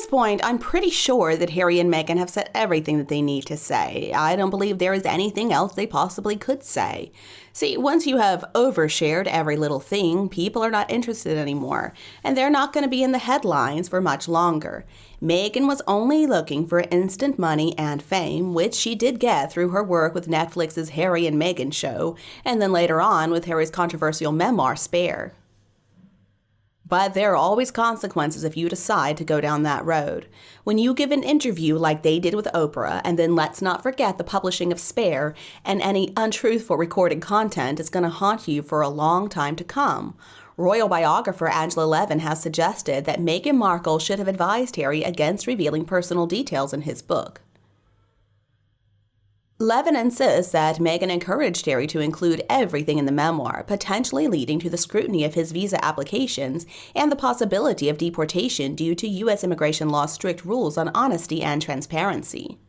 point, I'm pretty sure that Harry and Meghan have said everything that they need to say. I don't believe there is anything else they possibly could say. See, once you have overshared every little thing, people are not interested anymore, and they're not going to be in the headlines for much longer. Meghan was only looking for instant money and fame, which she did get through her work with Netflix's Harry and Meghan show, and then later on with Harry's controversial memoir, Spare. But there are always consequences if you decide to go down that road. When you give an interview like they did with Oprah, and then let's not forget the publishing of Spare, and any untruthful recorded content is going to haunt you for a long time to come. Royal biographer Angela Levin has suggested that Meghan Markle should have advised Harry against revealing personal details in his book. Levin insists that Meghan encouraged Harry to include everything in the memoir, potentially leading to the scrutiny of his visa applications and the possibility of deportation due to U.S. immigration law's strict rules on honesty and transparency.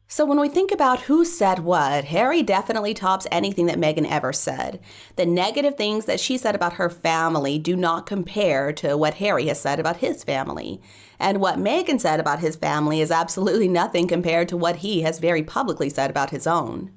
So when we think about who said what, Harry definitely tops anything that Meghan ever said. The negative things that she said about her family do not compare to what Harry has said about his family. And what Meghan said about his family is absolutely nothing compared to what he has very publicly said about his own.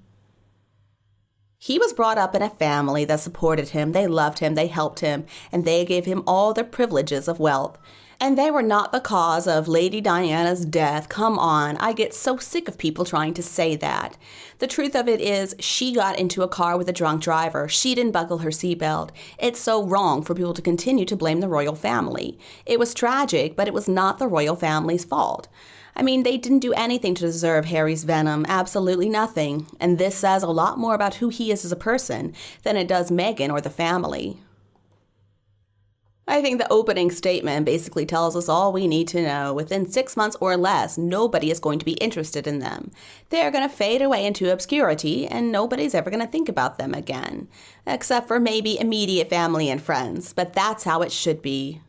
He was brought up in a family that supported him, they loved him, they helped him, and they gave him all the privileges of wealth. And they were not the cause of Lady Diana's death. Come on, I get so sick of people trying to say that. The truth of it is, she got into a car with a drunk driver. She didn't buckle her seatbelt. It's so wrong for people to continue to blame the royal family. It was tragic, but it was not the royal family's fault. I mean, they didn't do anything to deserve Harry's venom, absolutely nothing. And this says a lot more about who he is as a person than it does Meghan or the family. I think the opening statement basically tells us all we need to know. Within 6 months or less, nobody is going to be interested in them. They're going to fade away into obscurity, and nobody's ever going to think about them again. Except for maybe immediate family and friends, but that's how it should be.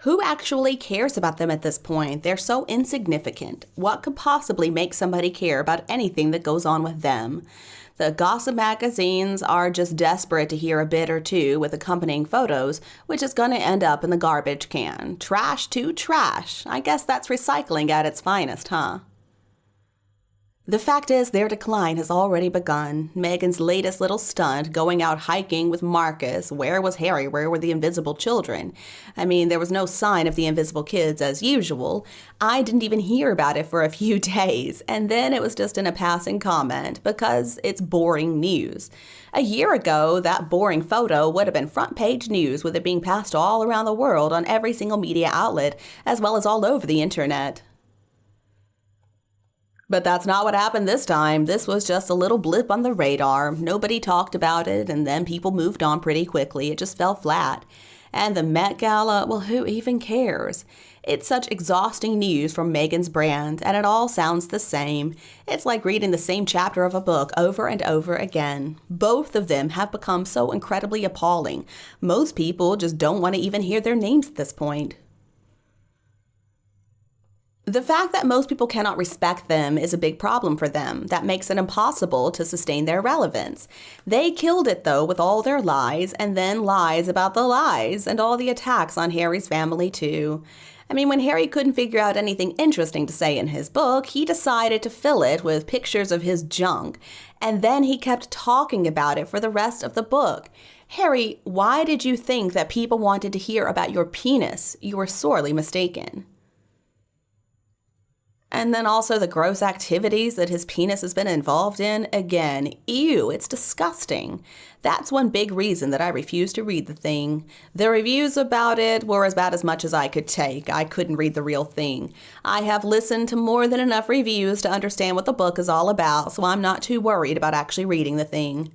Who actually cares about them at this point? They're so insignificant. What could possibly make somebody care about anything that goes on with them? The gossip magazines are just desperate to hear a bit or two with accompanying photos, which is going to end up in the garbage can. Trash to trash. I guess that's recycling at its finest, huh? The fact is, their decline has already begun. Meghan's latest little stunt, going out hiking with Marcus. Where was Harry? Where were the invisible children? I mean, there was no sign of the invisible kids as usual. I didn't even hear about it for a few days. And then it was just in a passing comment because it's boring news. A year ago, that boring photo would have been front page news with it being passed all around the world on every single media outlet, as well as all over the internet. But that's not what happened this time. This was just a little blip on the radar. Nobody talked about it, and then people moved on pretty quickly. It just fell flat. And the Met Gala, well, who even cares? It's such exhausting news from Meghan's brand, and it all sounds the same. It's like reading the same chapter of a book over and over again. Both of them have become so incredibly appalling. Most people just don't want to even hear their names at this point. The fact that most people cannot respect them is a big problem for them. That makes it impossible to sustain their relevance. They killed it, though, with all their lies, and then lies about the lies, and all the attacks on Harry's family, too. I mean, when Harry couldn't figure out anything interesting to say in his book, he decided to fill it with pictures of his junk, and then he kept talking about it for the rest of the book. Harry, why did you think that people wanted to hear about your penis? You were sorely mistaken. And then also the gross activities that his penis has been involved in. Again, ew, it's disgusting. That's one big reason that I refused to read the thing. The reviews about it were about as much as I could take. I couldn't read the real thing. I have listened to more than enough reviews to understand what the book is all about, so I'm not too worried about actually reading the thing.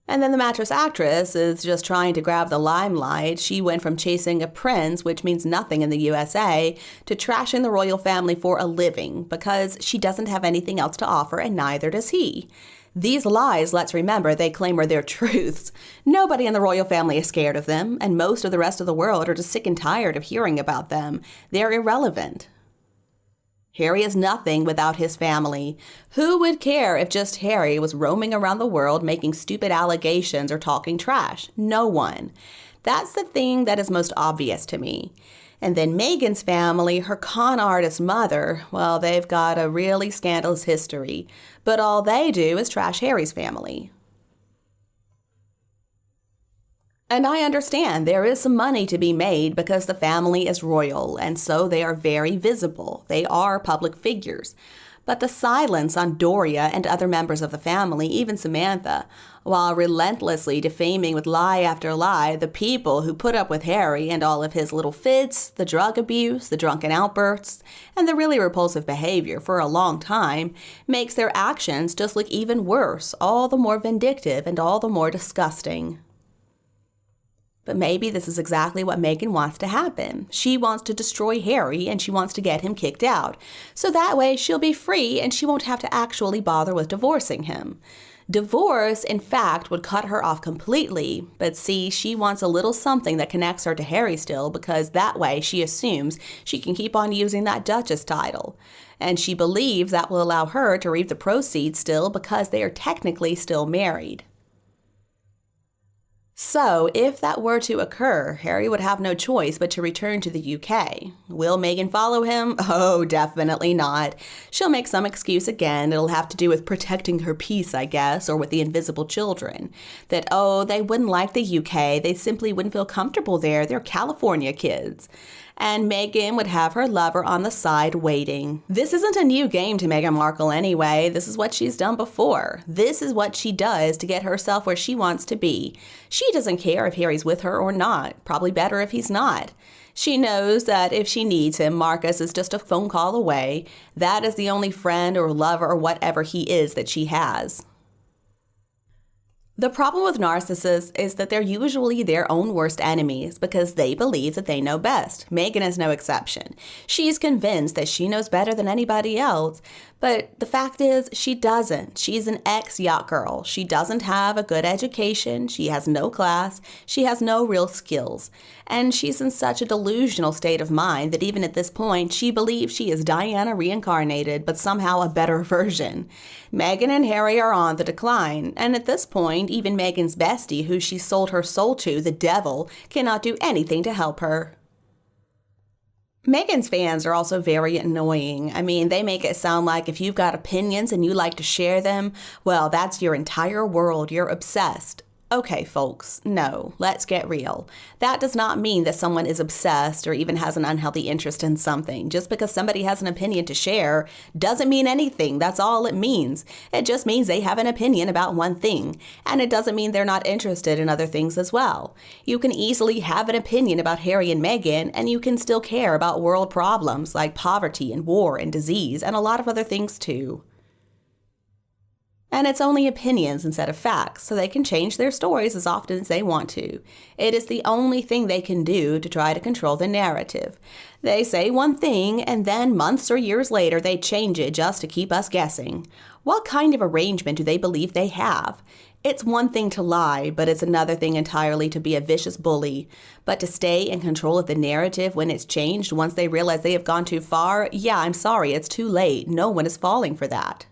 And then the mattress actress is just trying to grab the limelight. She went from chasing a prince, which means nothing in the USA, to trashing the royal family for a living because she doesn't have anything else to offer and neither does he. These lies, let's remember, they claim are their truths. Nobody in the royal family is scared of them, and most of the rest of the world are just sick and tired of hearing about them. They're irrelevant. Harry is nothing without his family. Who would care if just Harry was roaming around the world making stupid allegations or talking trash? No one. That's the thing that is most obvious to me. And then Meghan's family, her con artist mother, well, they've got a really scandalous history. But all they do is trash Harry's family. And I understand there is some money to be made because the family is royal, and so they are very visible. They are public figures. But the silence on Doria and other members of the family, even Samantha, while relentlessly defaming with lie after lie the people who put up with Harry and all of his little fits, the drug abuse, the drunken outbursts, and the really repulsive behavior for a long time, makes their actions just look even worse, all the more vindictive and all the more disgusting. But maybe this is exactly what Meghan wants to happen. She wants to destroy Harry and she wants to get him kicked out. So that way she'll be free and she won't have to actually bother with divorcing him. Divorce, in fact, would cut her off completely. But see, she wants a little something that connects her to Harry still because that way she assumes she can keep on using that Duchess title. And she believes that will allow her to reap the proceeds still because they are technically still married. So, if that were to occur, Harry would have no choice but to return to the UK. Will Meghan follow him? Oh, definitely not. She'll make some excuse again. It'll have to do with protecting her peace, I guess, or with the invisible children. That, oh, they wouldn't like the UK. They simply wouldn't feel comfortable there. They're California kids. And Meghan would have her lover on the side waiting. This isn't a new game to Meghan Markle anyway. This is what she's done before. This is what she does to get herself where she wants to be. She doesn't care if Harry's with her or not. Probably better if he's not. She knows that if she needs him, Marcus is just a phone call away. That is the only friend or lover or whatever he is that she has. The problem with narcissists is that they're usually their own worst enemies because they believe that they know best. Meghan is no exception. She's convinced that she knows better than anybody else, but the fact is she doesn't. She's an ex-yacht girl. She doesn't have a good education. She has no class. She has no real skills. And she's in such a delusional state of mind that even at this point, she believes she is Diana reincarnated, but somehow a better version. Meghan and Harry are on the decline, and at this point, even Meghan's bestie, who she sold her soul to, the devil, cannot do anything to help her. Meghan's fans are also very annoying. I mean, they make it sound like if you've got opinions and you like to share them, well, that's your entire world. You're obsessed. Okay, folks, no, let's get real. That does not mean that someone is obsessed or even has an unhealthy interest in something. Just because somebody has an opinion to share doesn't mean anything. That's all it means. It just means they have an opinion about one thing, and it doesn't mean they're not interested in other things as well. You can easily have an opinion about Harry and Meghan, and you can still care about world problems like poverty and war and disease and a lot of other things too. And it's only opinions instead of facts, so they can change their stories as often as they want to. It is the only thing they can do to try to control the narrative. They say one thing, and then months or years later they change it just to keep us guessing. What kind of arrangement do they believe they have? It's one thing to lie, but it's another thing entirely to be a vicious bully. But to stay in control of the narrative when it's changed once they realize they have gone too far, yeah, I'm sorry, it's too late. No one is falling for that.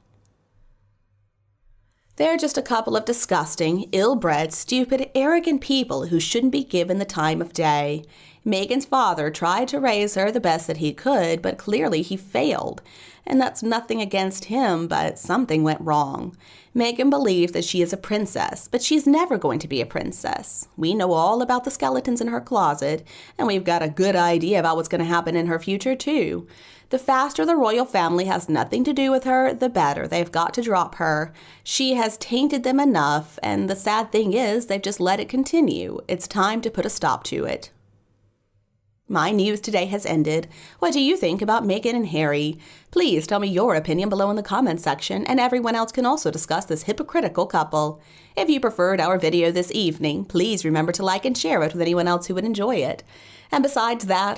They're just a couple of disgusting, ill-bred, stupid, arrogant people who shouldn't be given the time of day. Meghan's father tried to raise her the best that he could, but clearly he failed. And that's nothing against him, but something went wrong. Meghan believes that she is a princess, but she's never going to be a princess. We know all about the skeletons in her closet, and we've got a good idea about what's going to happen in her future, too. The faster the royal family has nothing to do with her, the better. They've got to drop her. She has tainted them enough, and the sad thing is they've just let it continue. It's time to put a stop to it. My news today has ended. What do you think about Meghan and Harry? Please tell me your opinion below in the comments section, and everyone else can also discuss this hypocritical couple. If you preferred our video this evening, please remember to like and share it with anyone else who would enjoy it. And besides that,